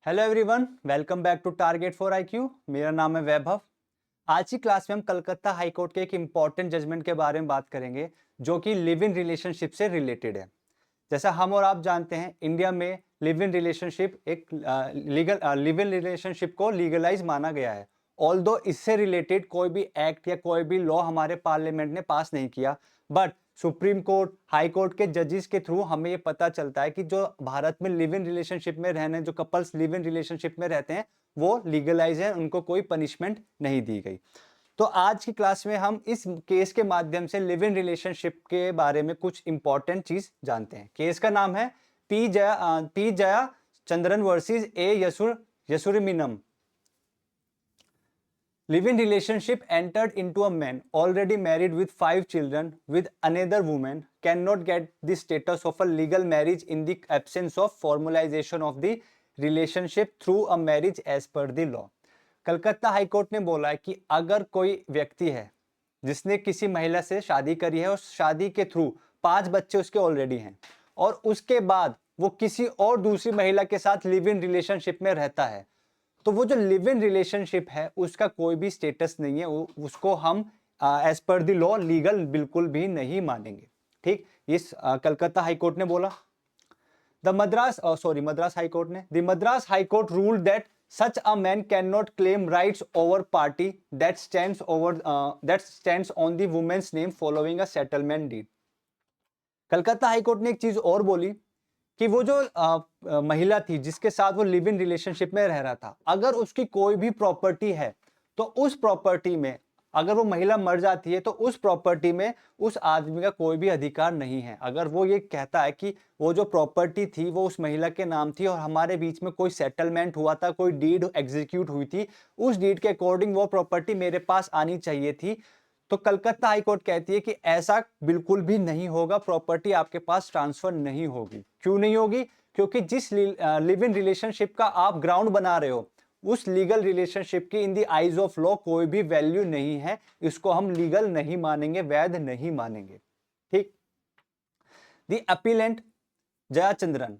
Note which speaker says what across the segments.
Speaker 1: Hello everyone, welcome back to target for IQ. मेरा नाम है वैभव। आज की क्लास में हम कलकत्ता हाई कोर्ट के एक इम्पॉर्टेंट जजमेंट के बारे में बात करेंगे जो कि लिव इन रिलेशनशिप से रिलेटेड है। जैसा हम और आप जानते हैं, इंडिया में लिव इन रिलेशनशिप एक लिव इन रिलेशनशिप को लीगलाइज माना गया है। ऑल्दो इससे रिलेटेड कोई भी एक्ट या कोई भी लॉ हमारे पार्लियामेंट ने पास नहीं किया, but supreme court, high court के जजेस के थ्रू हमें ये पता चलता है कि जो भारत में लिव इन रिलेशनशिप में रहने, जो कपल्स लिव इन रिलेशनशिप में रहते हैं वो लीगलाइज है, उनको कोई पनिशमेंट नहीं दी गई। तो आज की क्लास में हम इस केस के माध्यम से लिव इन रिलेशनशिप के बारे में कुछ इंपॉर्टेंट चीज जानते हैं। केस का नाम है P Jayachandran versus A Yesurmeenam. Live-in relationship entered into a man already married with 5 children with another woman cannot get the status of a legal marriage in the absence of formalization of the relationship through a marriage as per the law। Calcutta high court ने बोला है कि अगर कोई व्यक्ति है जिसने किसी महिला से शादी करी है और शादी के थ्रू 5 बच्चे उसके ऑलरेडी हैं और उसके बाद वो किसी और दूसरी महिला के साथ लिव इन रिलेशनशिप में रहता है, तो वो जो लिव इन रिलेशनशिप है उसका कोई भी स्टेटस नहीं है, उसको हम as per the law legal बिल्कुल भी नहीं मानेंगे। ठीक, इस कलकत्ता हाई कोर्ट ने बोला। मद्रास हाई कोर्ट ने the Madras high court ruled that such a man can not claim rights over party that stands on the women's name following a settlement deed. Calcutta high court ने एक चीज और बोली कि वो जो महिला थी जिसके साथ वो लिव इन रिलेशनशिप में रह रहा था, अगर उसकी कोई भी प्रॉपर्टी है तो उस प्रॉपर्टी में अगर वो महिला मर जाती है तो उस प्रॉपर्टी में उस आदमी का कोई भी अधिकार नहीं है। अगर वो ये कहता है कि वो जो प्रॉपर्टी थी वो उस महिला के नाम थी और हमारे बीच में कोई सेटलमेंट हुआ था, कोई डीड एग्जीक्यूट हुई थी, उस डीड के अकॉर्डिंग वो प्रॉपर्टी मेरे पास आनी चाहिए थी, तो कलकत्ता हाई कोर्ट कहती है कि ऐसा बिल्कुल भी नहीं होगा, प्रॉपर्टी आपके पास ट्रांसफर नहीं होगी। क्यों नहीं होगी? क्योंकि जिस लिव इन रिलेशनशिप का आप ग्राउंड बना रहे हो उस लीगल रिलेशनशिप की in the eyes of law कोई भी वैल्यू नहीं है, इसको हम लीगल नहीं मानेंगे, वैध नहीं मानेंगे। ठीक। The appellate Jayachandran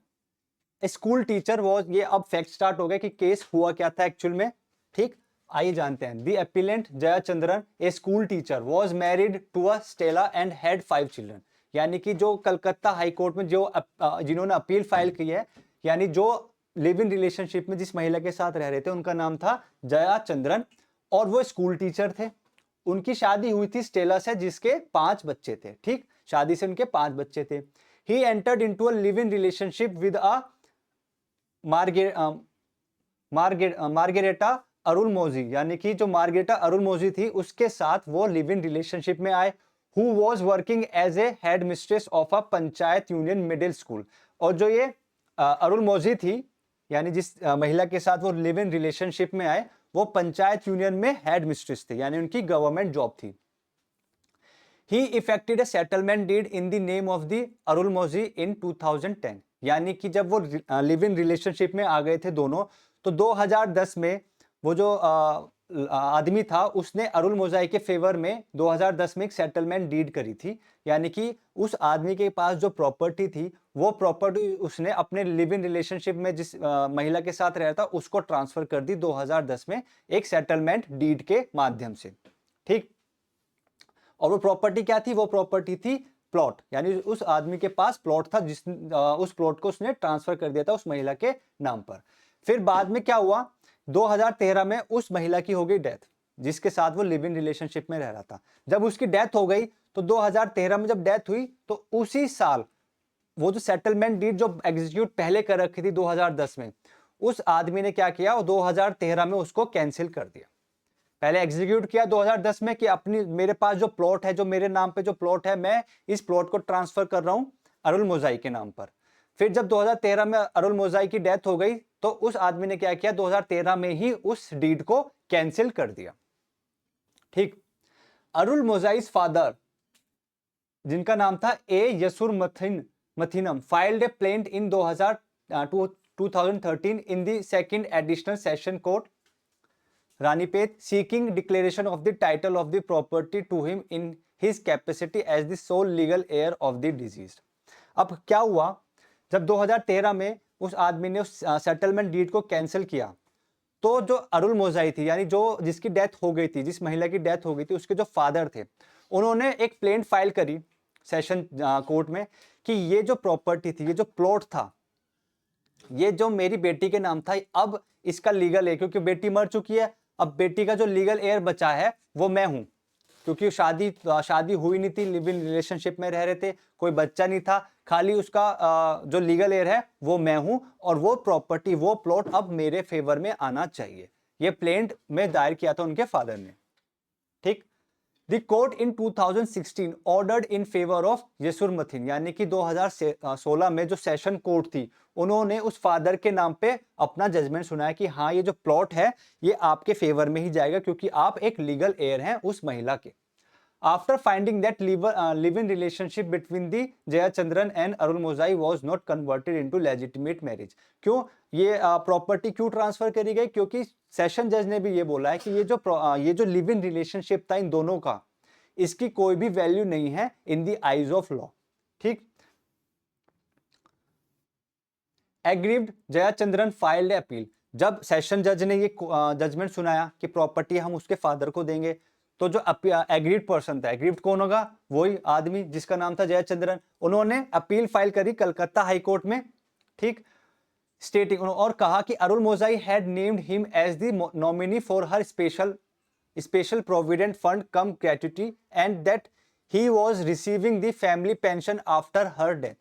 Speaker 1: school teacher was, ये अब फैक्ट स्टार्ट हो गया कि केस हुआ क्या था एक्चुअल में। ठीक, आइए जानते हैं। The appellant Jayachandran a school teacher was married to a Stella and had 5 children. यानी कि जो कलकत्ता हाई कोर्ट में जो जिन्होंने अपील फाइल की है, यानी जो लिव इन रिलेशनशिप में जिस महिला के साथ रह रहे थे उनका नाम था जयाचंद्रन और वो स्कूल टीचर थे। उनकी शादी हुई थी स्टेला से जिसके 5 बच्चे थे। ठीक, शादी से उनके 5 बच्चे थे। He entered into a live in relationship with a Margareta Arul Mozhi, यानी कि जो मार्गेरेटा अरुल मोजी थी उसके साथ वो लिव इन रिलेशनशिप में आए। Who was working as a head mistress of a panchayat union middle school. और जो ये अरुल मोजी थी, यानी जिस महिला के साथ वो लिव इन रिलेशनशिप में आए, वो पंचायत यूनियन में हेड मिस्ट्रेस थे, यानी उनकी गवर्नमेंट जॉब थी। He effected a settlement deed in the name of the Arul Mozhi in 2010। यानी कि जब वो लिव इन रिलेशनशिप में आ गए थे दोनों, तो 2010 में वो जो आदमी था उसने अरुल मोजाई के फेवर में 2010 में एक सेटलमेंट डीड करी थी। यानी कि उस आदमी के पास जो प्रॉपर्टी थी वो प्रॉपर्टी उसने अपने लिव इन रिलेशनशिप में जिस महिला के साथ रहता उसको ट्रांसफर कर दी 2010 में एक सेटलमेंट डीड के माध्यम से। ठीक, और वो प्रॉपर्टी क्या थी? वो प्रॉपर्टी थी प्लॉट, यानी उस आदमी के पास प्लॉट था जिस उस प्लॉट को उसने ट्रांसफर कर दिया था उस महिला के नाम पर। फिर बाद में क्या हुआ, 2013 में उस महिला की हो गई डेथ जिसके साथ वो लिव इन रिलेशनशिप में रह रहा था। जब उसकी डेथ हो गई तो 2013 में जब डेथ हुई तो उसी साल वो जो सेटलमेंट डीड जो एग्जीक्यूट पहले कर रखी थी 2010 में, उस आदमी ने क्या किया, 2013 में उसको कैंसिल कर दिया। पहले एग्जीक्यूट किया 2010 में कि अपनी मेरे पास जो प्लॉट है, जो मेरे नाम पे जो प्लॉट है, मैं इस प्लॉट को ट्रांसफर कर रहा हूं अरुल मोजाई के नाम पर। फिर जब 2013 में अरुल मोजाई की डेथ हो गई तो उस आदमी ने क्या किया, 2013 में ही उस डीड को कैंसिल कर दिया। ठीक, अरुल मोजाइस फादर जिनका नाम था A Yesurathinam filed a plaint in 2013 in the second additional session court Ranipet seeking declaration of the title of the property to him in his capacity as the sole legal heir of the deceased। अब क्या हुआ, जब 2013 में उस आदमी ने उस settlement deed को कैंसिल किया, तो जो अरुल मोजाई थी, यानी जो जिसकी डेथ हो गई थी, जिस महिला की डेथ हो गई थी, उसके जो फादर थे, उन्होंने एक प्लेंट फाइल करी सेशन कोर्ट में कि ये जो प्रॉपर्टी थी, ये जो प्लॉट था, ये जो मेरी बेटी के नाम था, अब इसका लीगल है, क्योंकि बेटी मर चुकी है, अब बेटी का जो लीगल एयर बचा है वो मैं हूं, क्योंकि शादी हुई नहीं थी, लिव इन रिलेशनशिप में रह रहे थे, कोई बच्चा नहीं था, खाली उसका जो लीगल एयर है वो मैं हूं, और वो प्रॉपर्टी, वो प्लॉट अब मेरे फेवर में आना चाहिए। ये प्लेंट में दायर किया था उनके फादर ने। ठीक। The court in 2016 ordered in favour of Yesurathin, यानी कि 2016 में जो सेशन कोर्ट थी, उन्होंने उस फादर के नाम पे अपना जजमेंट सुनाया कि हाँ, ये जो प्लॉट है ये आपके फेवर में ही जाएगा, क्योंकि आप एक लीगल एयर हैं उस महिला के। After finding that live-in relationship between the Jayachandran and Arul Mozai was not converted into legitimate marriage, क्यों ये प्रॉपर्टी क्यों ट्रांसफर करी गई? क्योंकि सेशन जज ने भी ये बोला है कि ये जो लिव इन रिलेशनशिप था इन दोनों का, इसकी कोई भी वैल्यू नहीं है in the eyes of law. ठीक। Aggrieved Jayachandran filed appeal. जब सेशन जज ने ये जजमेंट सुनाया कि प्रॉपर्टी हम उसके फादर को देंगे, तो जो एग्रीड पर्सन था, एग्रीड कौन होगा? वही आदमी जिसका नाम था जयचंद्रन, उन्होंने अपील फाइल करी कलकत्ता हाई कोर्ट में। ठीक। स्टेटिंग, और कहा कि Arul Mozhi had named him as the nominee for her special provident fund cum gratuity and that he was receiving the family pension after her death.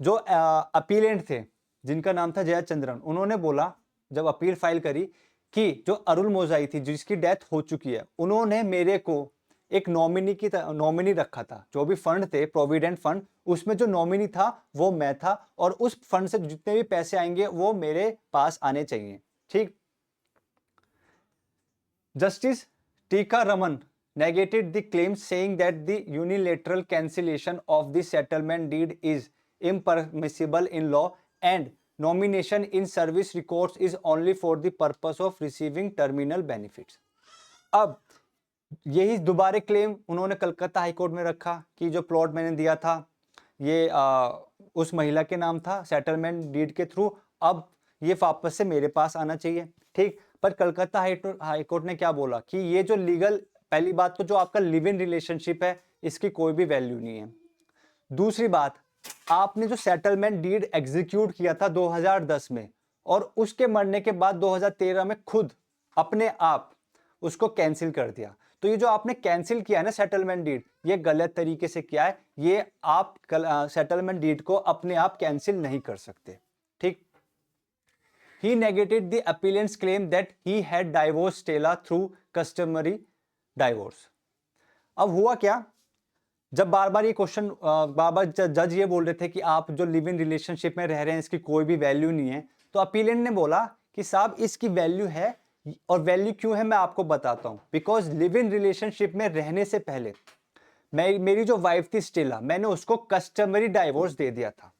Speaker 1: जो अपीलेंट थे जिनका नाम था जयचंद्रन, उन्होंने बोला जब अपील फाइल करी कि जो अरुल मोजाई थी जिसकी डेथ हो चुकी है, उन्होंने मेरे को एक नॉमिनी रखा था, जो भी फंड थे प्रोविडेंट फंड, उसमें जो नॉमिनी था वो मैं था, और उस फंड से जितने भी पैसे आएंगे वो मेरे पास आने चाहिए। ठीक। जस्टिस टीका Raman negated the claims, saying that the unilateral cancellation of the settlement deed is impermissible in law and nomination in service records is only for the purpose of receiving terminal benefits। अब यही दोबारा claim उन्होंने Calcutta high court में रखा कि जो plot मैंने दिया था ये उस महिला के नाम था सेटलमेंट डीड के थ्रू, अब ये वापस से मेरे पास आना चाहिए। ठीक। पर कलकत्ता हाईकोर्ट ने क्या बोला कि ये जो लीगल, पहली बात तो जो आपका लिव इन रिलेशनशिप है इसकी कोई भी वैल्यू नहीं है। दूसरी बात, आपने जो सेटलमेंट डीड एग्जीक्यूट किया था 2010 में, और उसके मरने के बाद 2013 में खुद अपने आप उसको कैंसिल कर दिया, तो ये जो आपने कैंसिल किया है ना सेटलमेंट डीड, ये गलत तरीके से किया है। ये आप सेटलमेंट डीड को अपने आप कैंसिल नहीं कर सकते। ठीक। He negated the appellant's claim that he had divorced Stella through customary divorce। अब हुआ क्या, जब बार बार ये क्वेश्चन, बार बार जज ये बोल रहे थे कि आप जो लिव इन रिलेशनशिप में रह रहे हैं इसकी कोई भी वैल्यू नहीं है, तो अपीलेंट ने बोला कि साहब इसकी वैल्यू है, और वैल्यू क्यों है मैं आपको बताता हूं। बिकॉज लिव इन रिलेशनशिप में रहने से पहले मेरी जो वाइफ थी स्टेला, मैंने उसको कस्टमरी डाइवोर्स दे दिया था।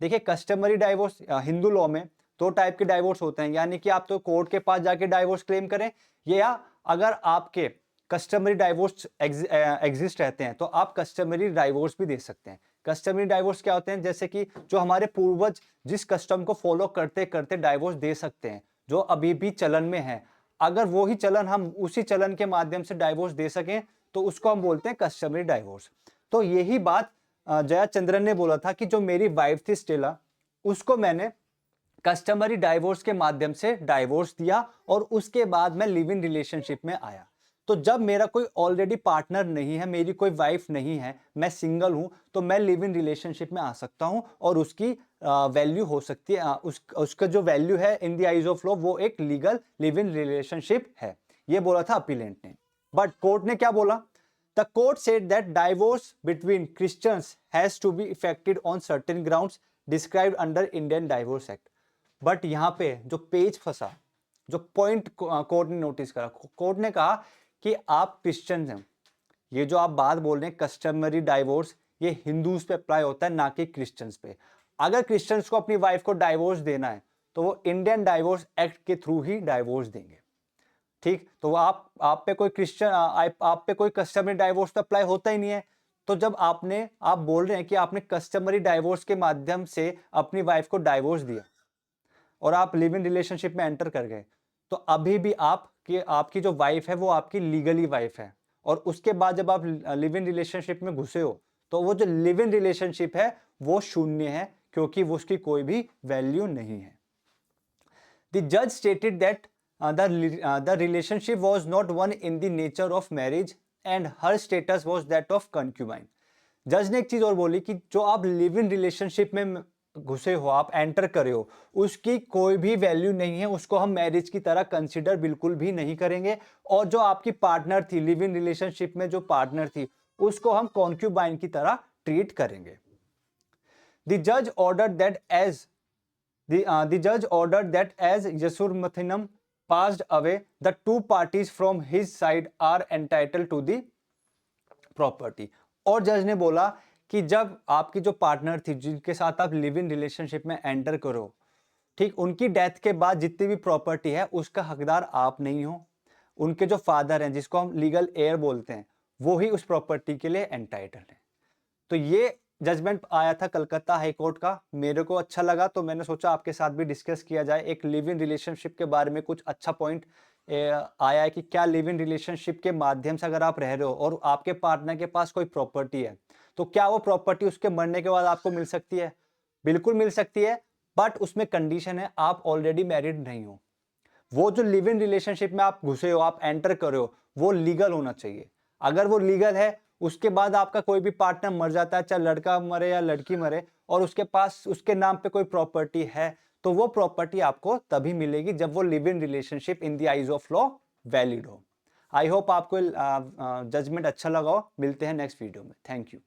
Speaker 1: देखिए, कस्टमरी डाइवोर्स हिंदू लॉ में दो टाइप के डाइवोर्स होते हैं, यानी कि आप तो कोर्ट के पास जाके डाइवोर्स क्लेम करें, या अगर आपके कस्टमरी डाइवोर्स एग्जिस्ट रहते हैं तो आप कस्टमरी डाइवोर्स भी दे सकते हैं। कस्टमरी डाइवोर्स क्या होते हैं? जैसे कि जो हमारे पूर्वज जिस कस्टम को फॉलो करते करते डाइवोर्स दे सकते हैं, जो अभी भी चलन में है, अगर वो ही चलन हम उसी चलन के माध्यम से डाइवोर्स दे सकें तो उसको हम बोलते हैं कस्टमरी डाइवोर्स। तो यही बात जयाचंद्रन ने बोला था कि जो मेरी वाइफ थी स्टेला, उसको मैंने कस्टमरी डाइवोर्स के माध्यम से डाइवोर्स दिया, और उसके बाद मैं लिव इन रिलेशनशिप में आया। तो जब मेरा कोई ऑलरेडी पार्टनर नहीं है, मेरी कोई वाइफ नहीं है, मैं सिंगल हूं, तो मैं लिव इन रिलेशनशिप में आ सकता हूं, और उसकी वैल्यू हो सकती है, उसका जो वैल्यू है in the eyes of law वो एक लीगल लिव इन रिलेशनशिप है। ये बोला था अपीलेंट ने। बट कोर्ट ने क्या बोला? The court said that divorce between Christians has to be effected on certain grounds described under Indian divorce act. But यहां पे जो पेज फंसा, जो पॉइंट कोर्ट ने नोटिस करा, कोर्ट ने कहा कि आप क्रिश्चियन हैं, ये जो आप बात बोल रहे हैं कस्टमरी डाइवोर्स, ये हिंदूज पे अप्लाई होता है, ना कि क्रिश्चियंस पे। अगर क्रिश्चियंस को अपनी वाइफ को डाइवोर्स देना है तो वो इंडियन डाइवोर्स एक्ट के थ्रू ही डाइवोर्स देंगे। ठीक। तो आप पे कोई क्रिश्चियन आप पे कोई कस्टमरी डाइवोर्स तो अप्लाई होता ही नहीं है, तो जब आप बोल रहे हैं कि आपने कस्टमरी डाइवोर्स के माध्यम से अपनी वाइफ को डाइवोर्स दिया और आप लिव इन रिलेशनशिप में एंटर कर गए, तो अभी भी आपकी जो वाइफ है वो आपकी लीगली वाइफ है। और उसके बाद जब आप लिव इन रिलेशनशिप में घुसे हो, तो वो जो लिव इन रिलेशनशिप है वो शून्य है, क्योंकि वो उसकी कोई भी वैल्यू नहीं है। The judge stated that the relationship was not one in the nature of marriage and her status was that of concubine. जज ने एक चीज और बोली कि जो आप लिव इन रिलेशनशिप में घुसे हो, आप एंटर करे हो, उसकी कोई भी वैल्यू नहीं है, उसको हम मैरिज की तरह कंसिडर बिल्कुल भी नहीं करेंगे। और जो आपकी पार्टनर थी, लिव इन रिलेशनशिप में जो पार्टनर थी, उसको हम कॉन्क्यूबाइन की तरह ट्रीट करेंगे। द जज order that as The judge ordered that as Yasurmathinam passed away, the two parties from his side are entitled to the property. और जज ने बोला कि जब आपकी जो पार्टनर थी, जिनके साथ आप लिव इन रिलेशनशिप में एंटर करो, ठीक, उनकी डेथ के बाद जितनी भी प्रॉपर्टी है उसका हकदार आप नहीं हो, उनके जो फादर हैं, जिसको हम लीगल एयर बोलते हैं, वो ही उस प्रॉपर्टी के लिए एंटाइटल्ड है। तो ये जजमेंट आया था कलकत्ता हाई कोर्ट का। मेरे को अच्छा लगा तो मैंने सोचा आपके साथ भी डिस्कस किया जाए। एक लिव इन रिलेशनशिप के बारे में कुछ अच्छा पॉइंट आया है कि क्या लिव इन रिलेशनशिप के माध्यम से अगर आप रह रहे हो और आपके पार्टनर के पास कोई प्रॉपर्टी है, तो क्या वो प्रॉपर्टी उसके मरने के बाद आपको मिल सकती है? बिल्कुल मिल सकती है, बट उसमें कंडीशन है, आप ऑलरेडी मैरिड नहीं हो। वो जो लिव इन रिलेशनशिप में आप घुसे हो, आप एंटर कर रहे हो, वो लीगल होना चाहिए। अगर वो लीगल है, उसके बाद आपका कोई भी पार्टनर मर जाता है, चाहे लड़का मरे या लड़की मरे, और उसके पास उसके नाम पे कोई प्रॉपर्टी है, तो वो प्रॉपर्टी आपको तभी मिलेगी जब वो live in relationship in the eyes of law valid हो। आई होप आपको जजमेंट अच्छा लगा हो। मिलते हैं नेक्स्ट वीडियो में। Thank you.